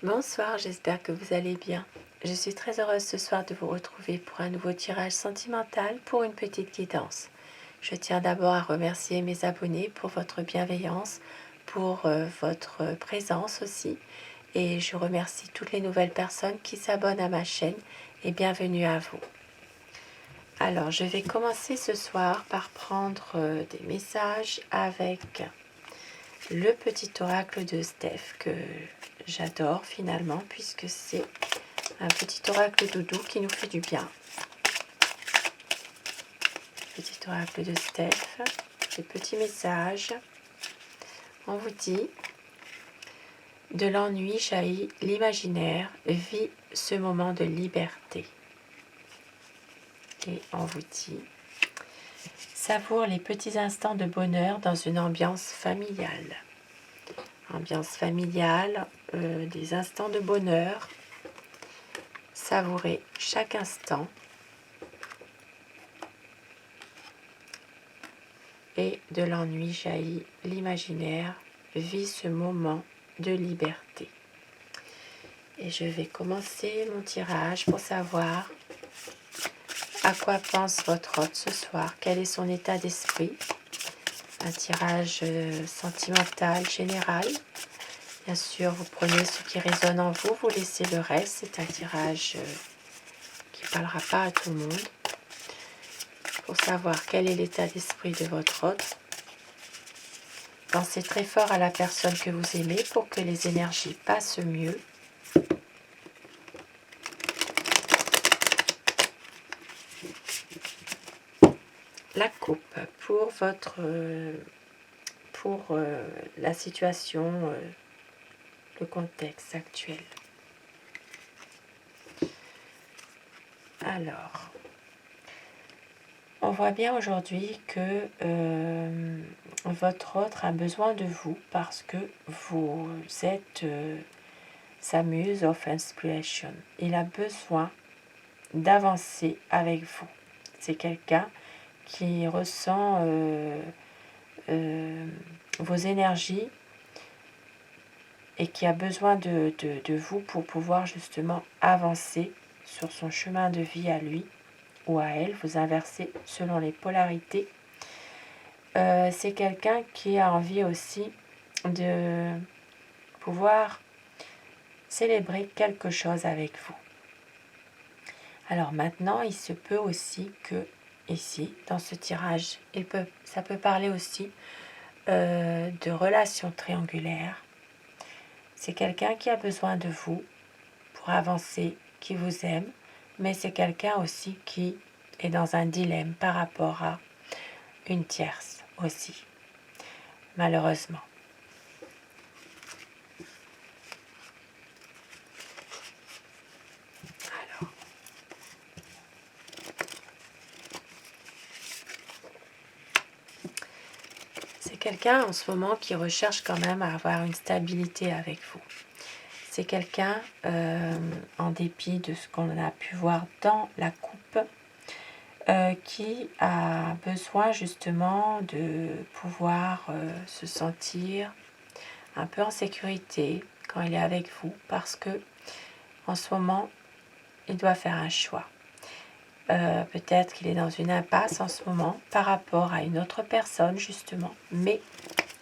Bonsoir, j'espère que vous allez bien. Je suis très heureuse ce soir de vous retrouver pour un nouveau tirage sentimental pour une petite guidance. Je tiens d'abord à remercier mes abonnés pour votre bienveillance, pour votre présence aussi. Et je remercie toutes les nouvelles personnes qui s'abonnent à ma chaîne et bienvenue à vous. Alors, je vais commencer ce soir par prendre des messages avec le petit oracle de Steph que j'adore finalement puisque c'est un petit oracle doudou qui nous fait du bien. Petit oracle de Steph, des petits messages. On vous dit: de l'ennui jaillit l'imaginaire, vis ce moment de liberté. Et on vous dit: savoure les petits instants de bonheur dans une ambiance familiale. Ambiance familiale, des instants de bonheur. Savourez chaque instant. Et de l'ennui jaillit l'imaginaire, vis ce moment de liberté. Et je vais commencer mon tirage pour savoir à quoi pense votre hôte ce soir, quel est son état d'esprit. Un tirage sentimental général. Bien sûr, vous prenez ce qui résonne en vous, vous laissez le reste. C'est un tirage qui ne parlera pas à tout le monde. Pour savoir quel est l'état d'esprit de votre hôte. Pensez très fort à la personne que vous aimez pour que les énergies passent mieux. La coupe pour la situation, le contexte actuel. Alors, on voit bien aujourd'hui que votre autre a besoin de vous parce que vous êtes sa muse of inspiration. Il a besoin d'avancer avec vous. C'est quelqu'un qui ressent vos énergies et qui a besoin de vous pour pouvoir justement avancer sur son chemin de vie à lui ou à elle. Vous inversez selon les polarités. C'est quelqu'un qui a envie aussi de pouvoir célébrer quelque chose avec vous. Alors maintenant, il se peut aussi que ici, dans ce tirage, ça peut parler aussi de relations triangulaires. C'est quelqu'un qui a besoin de vous pour avancer, qui vous aime, mais c'est quelqu'un aussi qui est dans un dilemme par rapport à une tierce aussi, malheureusement. Alors, c'est quelqu'un en ce moment qui recherche quand même à avoir une stabilité avec vous. C'est quelqu'un, en dépit de ce qu'on a pu voir dans la coupe, qui a besoin justement de pouvoir se sentir un peu en sécurité quand il est avec vous, parce que en ce moment, il doit faire un choix. Peut-être qu'il est dans une impasse en ce moment par rapport à une autre personne justement, mais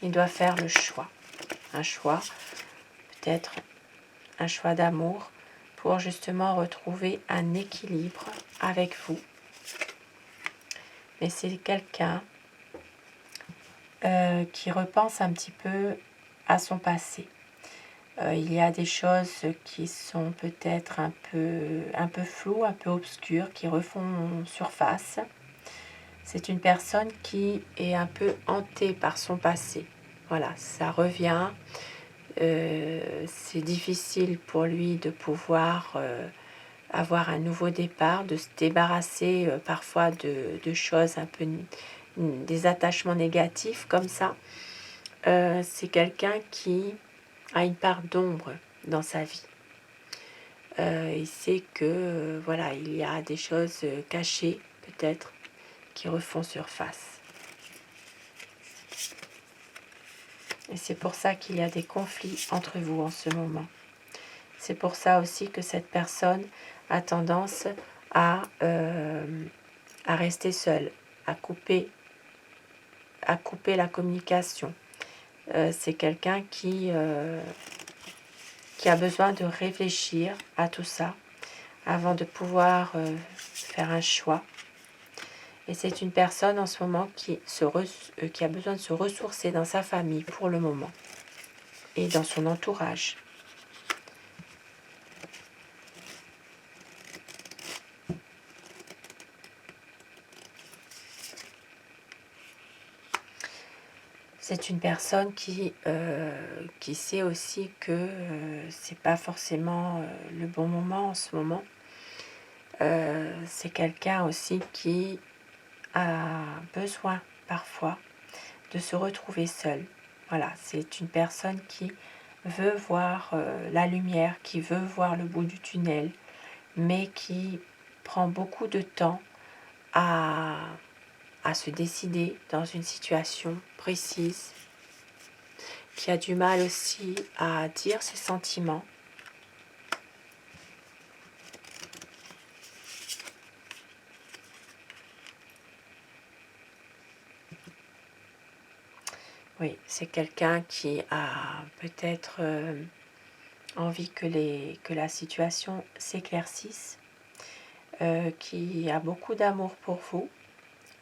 il doit faire le choix. Un choix, peut-être un choix d'amour pour justement retrouver un équilibre avec vous. Mais c'est quelqu'un qui repense un petit peu à son passé. Il y a des choses qui sont peut-être un peu floues, un peu obscures, qui refont surface. C'est une personne qui est un peu hantée par son passé. Voilà, ça revient. C'est difficile pour lui de pouvoir avoir un nouveau départ, de se débarrasser parfois de choses un peu, des attachements négatifs comme ça. C'est quelqu'un qui a une part d'ombre dans sa vie. Il sait que voilà, il y a des choses cachées peut-être qui refont surface. Et c'est pour ça qu'il y a des conflits entre vous en ce moment. C'est pour ça aussi que cette personne a tendance à rester seule, à couper la communication. C'est quelqu'un qui a besoin de réfléchir à tout ça avant de pouvoir faire un choix. Et c'est une personne en ce moment qui a besoin de se ressourcer dans sa famille pour le moment et dans son entourage. C'est une personne qui sait aussi que c'est pas forcément le bon moment en ce moment. C'est quelqu'un aussi qui a besoin parfois de se retrouver seul. Voilà, c'est une personne qui veut voir la lumière, qui veut voir le bout du tunnel, mais qui prend beaucoup de temps à se décider dans une situation précise, qui a du mal aussi à dire ses sentiments. Oui, c'est quelqu'un qui a peut-être envie que la situation s'éclaircisse, qui a beaucoup d'amour pour vous.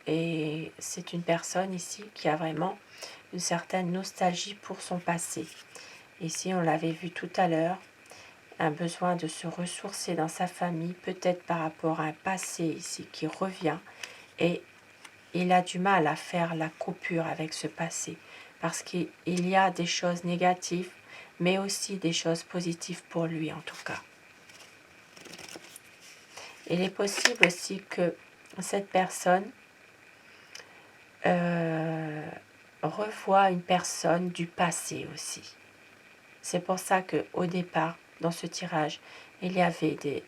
Et c'est une personne ici qui a vraiment une certaine nostalgie pour son passé. Ici, on l'avait vu tout à l'heure, un besoin de se ressourcer dans sa famille, peut-être par rapport à un passé ici qui revient. Et il a du mal à faire la coupure avec ce passé, parce qu'il y a des choses négatives, mais aussi des choses positives pour lui en tout cas. Il est possible aussi que cette personne revoit une personne du passé aussi. C'est pour ça qu'au départ, dans ce tirage, il y avait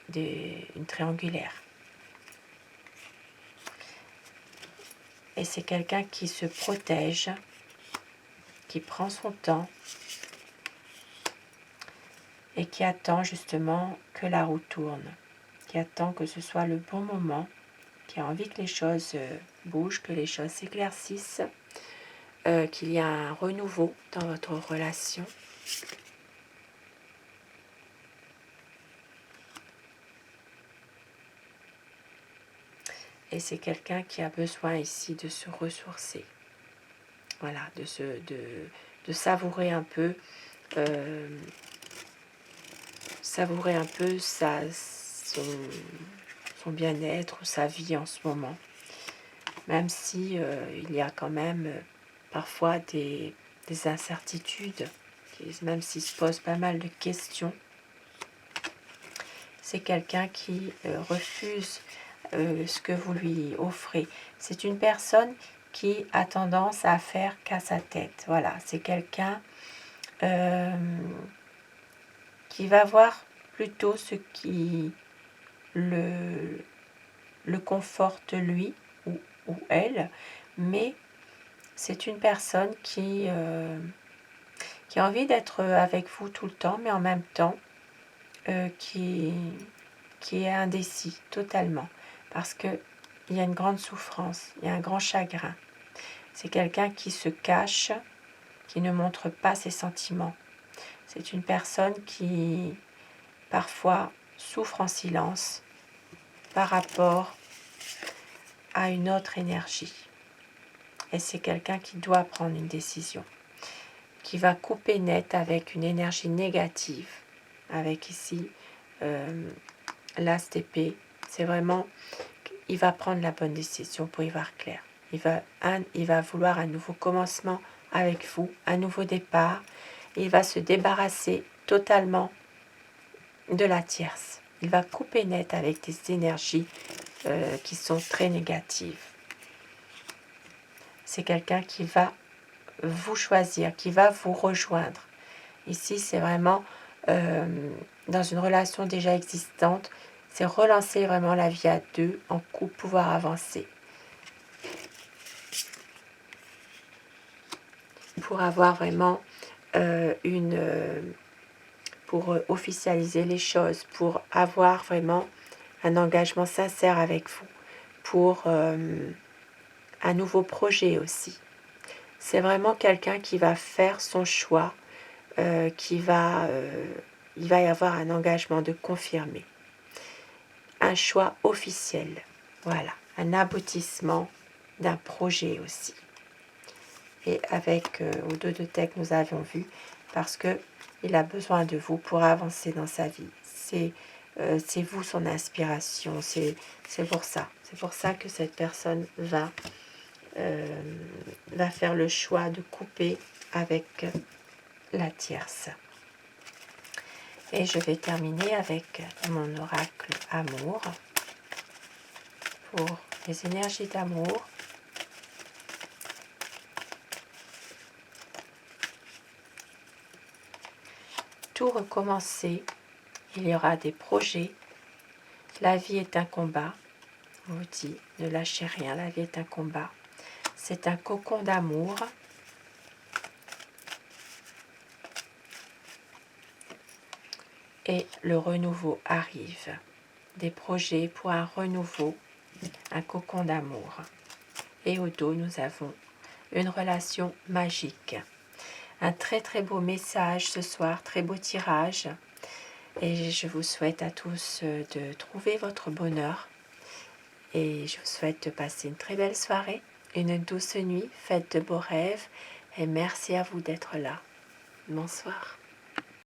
une triangulaire. Et c'est quelqu'un qui se protège, qui prend son temps et qui attend justement que la roue tourne, qui attend que ce soit le bon moment, qui a envie que les choses bougent, que les choses s'éclaircissent, qu'il y a un renouveau dans votre relation. Et c'est quelqu'un qui a besoin ici de se ressourcer. Voilà, de savourer un peu, son bien-être ou sa vie en ce moment. Même si il y a quand même parfois des incertitudes, même s'il se pose pas mal de questions. C'est quelqu'un qui refuse ce que vous lui offrez. C'est une personne qui a tendance à faire qu'à sa tête. Voilà, c'est quelqu'un qui va voir plutôt ce qui le conforte lui ou elle, mais c'est une personne qui a envie d'être avec vous tout le temps, mais en même temps qui est indécis totalement, parce qu'il y a une grande souffrance, il y a un grand chagrin. C'est quelqu'un qui se cache, qui ne montre pas ses sentiments. C'est une personne qui parfois souffre en silence par rapport à une autre énergie. Et c'est quelqu'un qui doit prendre une décision, qui va couper net avec une énergie négative, avec ici l'as d'épée. C'est vraiment, il va prendre la bonne décision pour y voir clair. Il va vouloir un nouveau commencement avec vous, un nouveau départ. Il va se débarrasser totalement de la tierce. Il va couper net avec des énergies qui sont très négatives. C'est quelqu'un qui va vous choisir, qui va vous rejoindre. Ici, c'est vraiment dans une relation déjà existante, c'est relancer vraiment la vie à deux, en couple, pouvoir avancer. Pour avoir vraiment pour officialiser les choses, pour avoir vraiment un engagement sincère avec vous, pour un nouveau projet aussi. C'est vraiment quelqu'un qui va faire son choix, il va y avoir un engagement de confirmer, un choix officiel, voilà, un aboutissement d'un projet aussi. Et avec au dos de tête, nous avions vu, parce que il a besoin de vous pour avancer dans sa vie. C'est vous son inspiration, c'est pour ça. C'est pour ça que cette personne va faire le choix de couper avec la tierce. Et je vais terminer avec mon oracle amour pour les énergies d'amour. Tout recommencer, il y aura des projets. La vie est un combat. Je vous dis, ne lâchez rien, la vie est un combat. C'est un cocon d'amour. Et le renouveau arrive. Des projets pour un renouveau, un cocon d'amour. Et au dos, nous avons une relation magique. Un très très beau message ce soir, très beau tirage. Et je vous souhaite à tous de trouver votre bonheur. Et je vous souhaite de passer une très belle soirée, une douce nuit, faites de beaux rêves. Et merci à vous d'être là. Bonsoir.